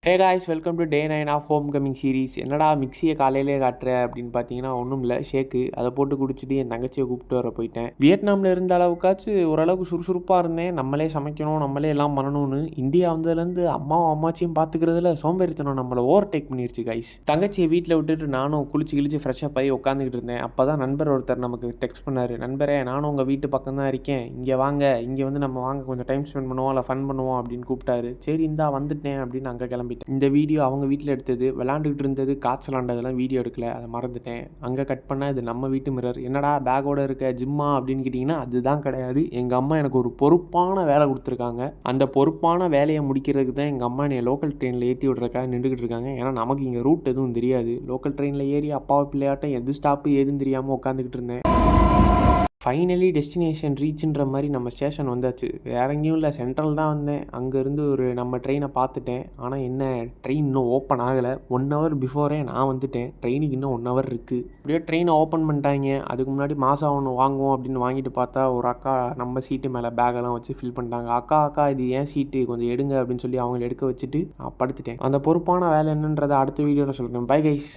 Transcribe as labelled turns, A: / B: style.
A: Hey guys, welcome to day 9 of homecoming series. என்னடா மிக்சியை காலையிலே காட்டுற அப்படின்னு பார்த்தீங்கன்னா ஒன்றும் இல்லை, ஷேக்கு அதை போட்டு குடிச்சிட்டு என் தங்கச்சியை கூப்பிட்டு வர போயிட்டேன். வியட்நாமில் இருந்த அளவுக்காச்சும் ஓரளவுக்கு சுறுசுறுப்பாக இருந்தேன். நம்மளே சமைக்கணும், நம்மளே எல்லாம் பண்ணணும்னு. இந்தியா வந்ததுலேருந்து அம்மாவும் அம்மாச்சியும் பார்த்துக்கிறதுல சோம்பேறித்தனம் நம்மளை ஓவர்டேக் பண்ணிருச்சு காய்ஸ். தங்கச்சியை வீட்டில் விட்டுட்டு நானும் கிழிச்சு ஃப்ரெஷ்ஷாக போய் உட்காந்துக்கிட்டு இருந்தேன். அப்போ தான் நண்பர் ஒருத்தர் நமக்கு டெக்ஸ்ட் பண்ணார். நண்பரே, நானும் உங்கள் வீட்டு பக்கம் தான் இருக்கேன், இங்கே வாங்க, இங்கே வந்து நம்ம வாங்க கொஞ்சம் டைம் ஸ்பெண்ட் பண்ணுவோம், இல்லை ஃபன் பண்ணுவோம் அப்படின்னு கூப்பிட்டாரு. சரி இந்தா வந்துட்டேன் அப்படின்னு அங்கே கிளம்பி இந்த வீடியோ அவங்க வீட்டில் எடுத்தது. விளாண்டுக்கிட்டு இருந்தது, காய்ச்சல் ஆண்டதெல்லாம் வீடியோ எடுக்கல, அதை மறந்துட்டேன். அங்கே கட் பண்ணால் இது நம்ம வீட்டு மிரர். என்னடா பேக்கோடு இருக்க ஜிம்மா அப்படின்னு கேட்டிங்கன்னா அதுதான் கிடையாது. எங்கள் அம்மா எனக்கு ஒரு பொறுப்பான வேலை கொடுத்துருக்காங்க. அந்த பொறுப்பான வேலையை முடிக்கிறதுக்கு தான் எங்கள் அம்மா என்னை லோக்கல் ட்ரெயினில் ஏற்றி விட்றக்காக நின்றுக்கிட்டு இருக்காங்க. ஏன்னா நமக்கு இங்கே ரூட் எதுவும் தெரியாது. லோக்கல் ட்ரெயினில் ஏறி அப்பாவை பிள்ளையாட்டம் எது ஸ்டாப்பு ஏதுன்னு தெரியாமல் உட்காந்துக்கிட்டு இருந்தேன். ஃபைனலி டெஸ்டினேஷன் ரீச்சுன்ற மாதிரி நம்ம ஸ்டேஷன் வந்தாச்சு. வேற எங்கேயும் இல்லை, சென்ட்ரல் தான் வந்தேன். அங்கேருந்து ஒரு நம்ம ட்ரெயினை பார்த்துட்டேன். ஆனால் என்ன, ட்ரெயின் இன்னும் ஓப்பன் ஆகலை. 1 ஹவர் பிஃபோரே நான் வந்துட்டேன். ட்ரெயினுக்கு இன்னும் 1 ஹவர் இருக்குது. அப்படியே ட்ரெயினை ஓப்பன் பண்ணிட்டாங்க. அதுக்கு முன்னாடி மாதம் ஒன்று வாங்குவோம் அப்படின்னு வாங்கிட்டு பார்த்தா ஒரு அக்கா நம்ம சீட்டு மேலே பேக்கெல்லாம் வச்சு ஃபில் பண்ணிட்டாங்க. அக்கா இது ஏன் சீட்டு, கொஞ்சம் எடுங்க அப்படின்னு சொல்லி அவங்கள எடுக்க வச்சுட்டு நான் படுத்துட்டேன். அந்த பொறுப்பான வேலை என்னன்றதை அடுத்த வீடியோவில் சொல்கிறேன். Bye guys.